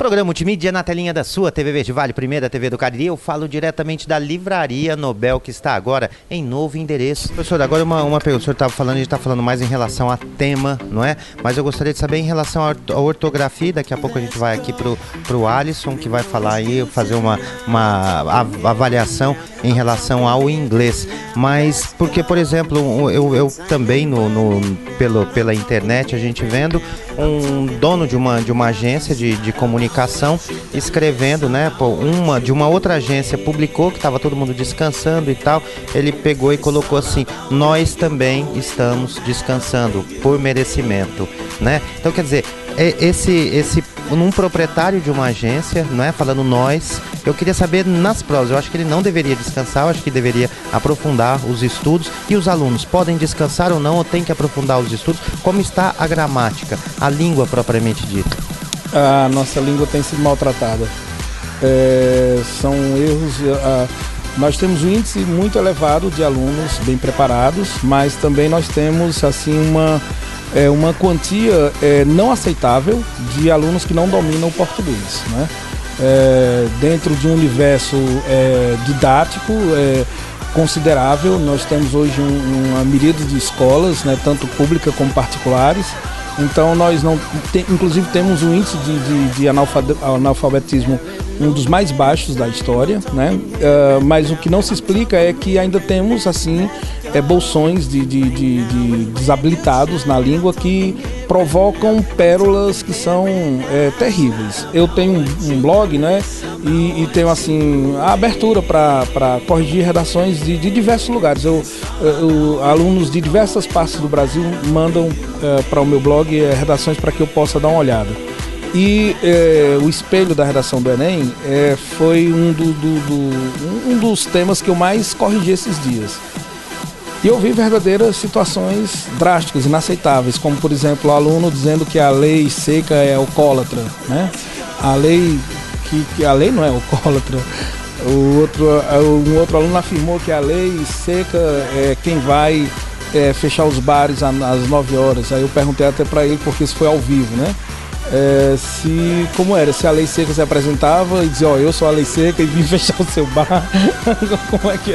Programa Multimídia na telinha da sua TV Verde Vale, primeira TV do Cariri. Eu falo diretamente da Livraria Nobel, que está agora em novo endereço. Professor, agora uma pergunta. O senhor estava falando, a gente está falando mais em relação a tema, não é? Mas eu gostaria de saber em relação à ortografia. Daqui a pouco a gente vai aqui pro Alisson, que vai falar aí, fazer uma avaliação em relação ao inglês. Mas, porque, por exemplo, eu também, pela internet, a gente vendo um dono de uma agência de comunicação escrevendo, né, de uma outra agência publicou que estava todo mundo descansando e tal, ele pegou e colocou assim: nós também estamos descansando por merecimento, né? Então, quer dizer, um proprietário de uma agência, não é, falando nós, eu queria saber nas provas, eu acho que ele não deveria descansar, eu acho que deveria aprofundar os estudos. E os alunos podem descansar ou não, ou tem que aprofundar os estudos? Como está a gramática, a língua propriamente dita? A nossa língua tem sido maltratada. São erros. Nós temos um índice muito elevado de alunos bem preparados, mas também nós temos assim uma quantia não aceitável de alunos que não dominam o português, né? Dentro de um universo didático considerável, nós temos hoje uma miríade de escolas, né, tanto públicas como particulares. Então nós inclusive temos um índice de analfabetismo um dos mais baixos da história, né? Mas o que não se explica é que ainda temos assim bolsões de desabilitados na língua que provocam pérolas que são terríveis. Eu tenho um blog, né? E tenho assim a abertura para corrigir redações de diversos lugares. Alunos de diversas partes do Brasil mandam para o meu blog redações para que eu possa dar uma olhada. E o espelho da redação do Enem foi um dos temas que eu mais corrigi esses dias. E eu vi verdadeiras situações drásticas, inaceitáveis, como por exemplo o aluno dizendo que a lei seca é alcoólatra, né? A lei não é alcoólatra. Um outro aluno afirmou que a lei seca é quem vai fechar os bares às 9 horas. Aí eu perguntei até para ele, porque isso foi ao vivo, né? Se a lei seca se apresentava e dizia: ó, eu sou a lei seca e vim fechar o seu bar. Como é que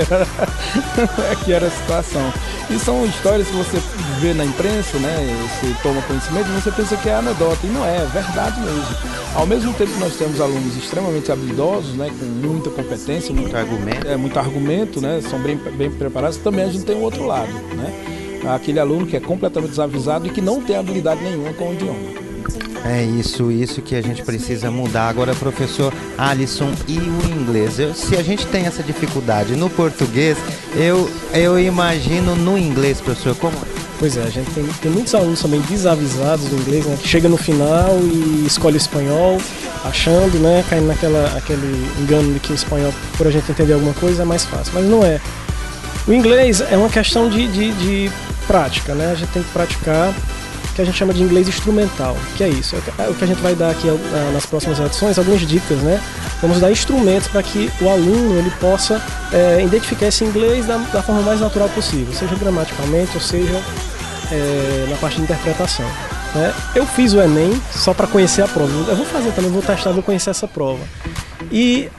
era a situação? E são histórias que você vê na imprensa, né? Você toma conhecimento e você pensa que é anedota, e não é verdade mesmo. Ao mesmo tempo que nós temos alunos extremamente habilidosos, né, com muita competência, muito argumento, né, são bem preparados, também a gente tem o outro lado, né? Aquele aluno que é completamente desavisado e que não tem habilidade nenhuma com o idioma. É isso que a gente precisa mudar. Agora, professor Alisson, e o inglês? Se a gente tem essa dificuldade no português, eu imagino no inglês, professor, como? Pois é, a gente tem muitos alunos também desavisados do inglês, né, que chega no final e escolhe o espanhol, achando, né, caindo naquele engano de que o espanhol, por a gente entender alguma coisa, é mais fácil. Mas não é. O inglês é uma questão de prática, né? A gente tem que praticar, que a gente chama de inglês instrumental, que é isso. É o que a gente vai dar aqui nas próximas edições, algumas dicas, né? Vamos dar instrumentos para que o aluno ele possa identificar esse inglês da forma mais natural possível, seja gramaticalmente ou seja na parte de interpretação, né? Eu fiz o Enem só para conhecer a prova. Eu vou fazer também, vou testar, vou conhecer essa prova. E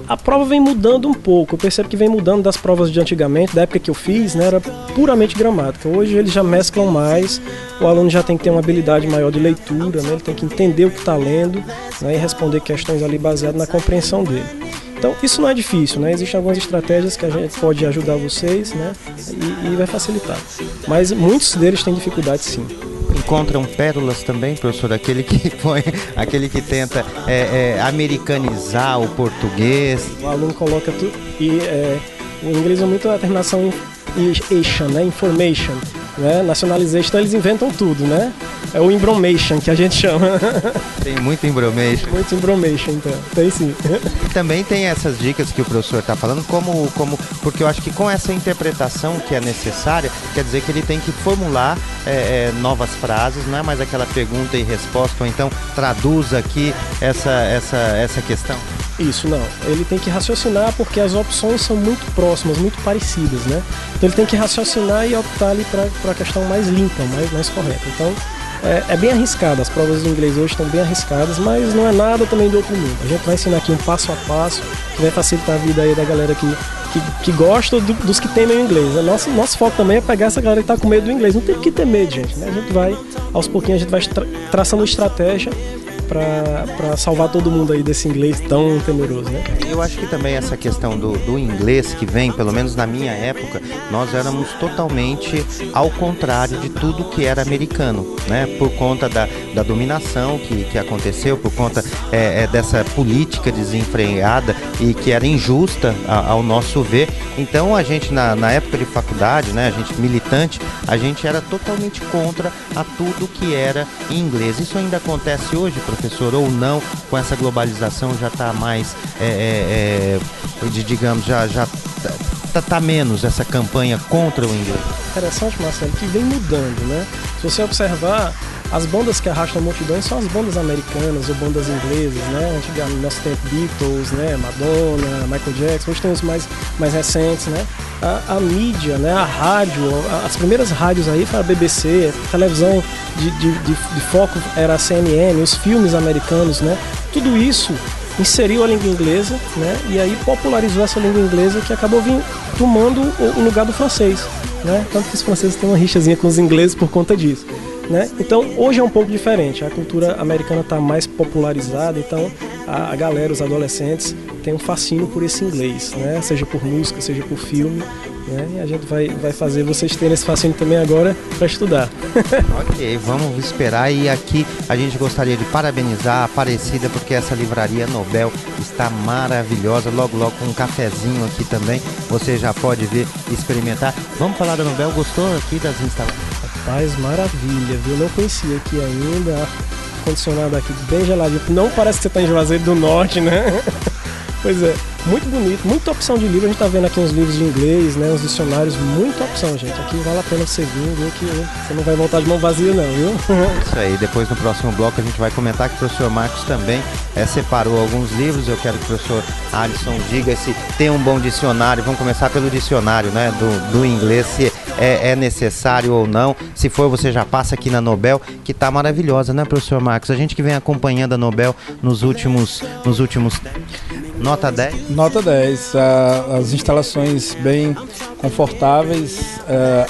a prova vem mudando um pouco. Eu percebo que vem mudando das provas de antigamente, da época que eu fiz, né, era puramente gramática. Hoje eles já mesclam mais, o aluno já tem que ter uma habilidade maior de leitura, né, ele tem que entender o que está lendo, né, e responder questões ali baseado na compreensão dele. Então isso não é difícil, né? Existem algumas estratégias que a gente pode ajudar vocês, né, e vai facilitar. Mas muitos deles têm dificuldade sim. Encontram pérolas também, professor, aquele que tenta americanizar o português. O aluno coloca tudo e o inglês é muito a terminação in, né, information, né, nationalization, então eles inventam tudo, né? É o embromation que a gente chama. Tem muito embromation. Muito embromation, então. Tem sim. E também tem essas dicas que o professor está falando, porque eu acho que com essa interpretação que é necessária, quer dizer que ele tem que formular novas frases, não é mais aquela pergunta e resposta, ou então traduz aqui essa questão. Isso, não. Ele tem que raciocinar porque as opções são muito próximas, muito parecidas, né? Então ele tem que raciocinar e optar ali para a questão mais limpa, mais correta. Então É bem arriscado, as provas de inglês hoje estão bem arriscadas, mas não é nada também do outro mundo. A gente vai ensinar aqui um passo a passo, que vai facilitar a vida aí da galera que gosta dos que temem o inglês. Nosso foco também é pegar essa galera que está com medo do inglês. Não tem que ter medo, gente, né? A gente vai, aos pouquinhos, a gente vai traçando estratégia para salvar todo mundo aí desse inglês tão temeroso, né? Eu acho que também essa questão do inglês que vem, pelo menos na minha época, nós éramos totalmente ao contrário de tudo que era americano, né? Por conta da dominação que aconteceu, por conta dessa política desenfreada e que era injusta ao nosso ver. Então a gente na época de faculdade, né, a gente militante, a gente era totalmente contra a tudo que era em inglês. Isso ainda acontece hoje, professor, ou não? Com essa globalização já está mais, digamos, já tá menos essa campanha contra o inglês? Interessante, Marcelo, que vem mudando, né? Se você observar, as bandas que arrastam multidões são as bandas americanas ou bandas inglesas, né? No nosso tempo, Beatles, né? Madonna, Michael Jackson, hoje tem os mais recentes, né? A mídia, né? A rádio, as primeiras rádios aí foi a BBC, a televisão de foco era a CNN, os filmes americanos, né? Tudo isso inseriu a língua inglesa, né? E aí popularizou essa língua inglesa que acabou tomando o lugar do francês, né? Tanto que os franceses têm uma rixazinha com os ingleses por conta disso, né? Então hoje é um pouco diferente, a cultura americana está mais popularizada, então a galera, os adolescentes, tem um fascínio por esse inglês, né? Seja por música, seja por filme, né? E a gente vai fazer vocês terem esse fascínio também agora para estudar. Ok, vamos esperar. E aqui a gente gostaria de parabenizar a Aparecida, porque essa livraria Nobel está maravilhosa. Logo com um cafezinho aqui também, você já pode vir experimentar. Vamos falar da Nobel, gostou aqui das instalações? Rapaz, maravilha, viu? Eu não conhecia aqui ainda, ar-condicionado aqui bem geladinho. Não parece que você está em Juazeiro do Norte, né? Pois é, muito bonito, muita opção de livro. A gente tá vendo aqui uns livros de inglês, né, uns dicionários, muita opção, gente. Aqui vale a pena você vir, viu, que você não vai voltar de mão vazia não, viu? Isso aí, depois no próximo bloco a gente vai comentar que o professor Marcos também separou alguns livros. Eu quero que o professor Alisson diga se tem um bom dicionário. Vamos começar pelo dicionário, né, do inglês, se é necessário ou não. Se for, você já passa aqui na Nobel, que tá maravilhosa, né, professor Marcos? A gente que vem acompanhando a Nobel nos últimos Nota 10? Nota 10. As instalações bem confortáveis,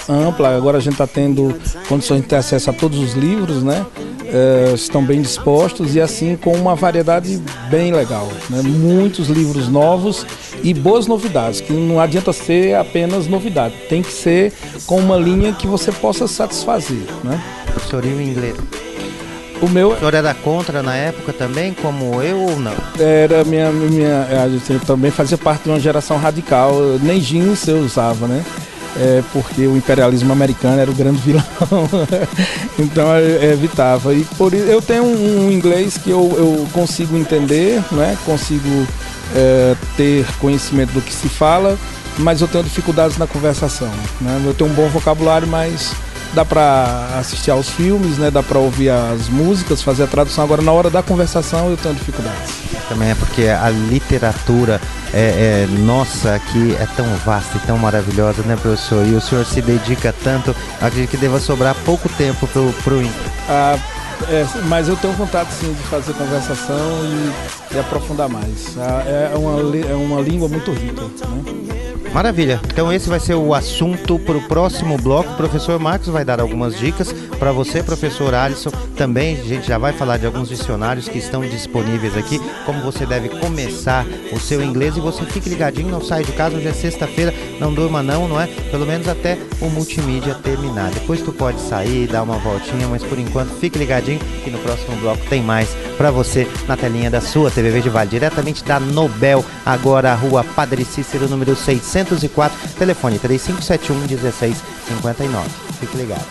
ampla. Agora a gente está tendo condições de ter acesso a todos os livros, né? Estão bem dispostos e assim com uma variedade bem legal, né? Muitos livros novos e boas novidades, que não adianta ser apenas novidade, tem que ser com uma linha que você possa satisfazer, né? Professor, e o inglês? O senhor era contra na época também, como eu, ou não? Era a gente também fazia parte de uma geração radical, nem jeans eu usava, né? Porque o imperialismo americano era o grande vilão, então eu evitava. E por isso eu tenho um inglês que eu consigo entender, né? Consigo ter conhecimento do que se fala, mas eu tenho dificuldades na conversação, né? Eu tenho um bom vocabulário, mas dá para assistir aos filmes, né? Dá para ouvir as músicas, fazer a tradução. Agora, na hora da conversação, eu tenho dificuldades. Também é porque a literatura nossa aqui é tão vasta e tão maravilhosa, né, professor? E o senhor se dedica tanto, acredito que deva sobrar pouco tempo pro inglês. Mas eu tenho vontade, sim, de fazer conversação e aprofundar mais. É uma língua muito rica, né? Maravilha, então esse vai ser o assunto para o próximo bloco. O professor Marcos vai dar algumas dicas para você, professor Alisson, também a gente já vai falar de alguns dicionários que estão disponíveis aqui, como você deve começar o seu inglês. E você fique ligadinho, não sai de casa, hoje é sexta-feira, não durma não é? Pelo menos até o multimídia terminar. Depois tu pode sair, dar uma voltinha, mas por enquanto fique ligadinho que no próximo bloco tem mais para você na telinha da sua TV Verde Vale, diretamente da Nobel, agora a Rua Padre Cícero, número 604, telefone 3571-1659. Fique ligado.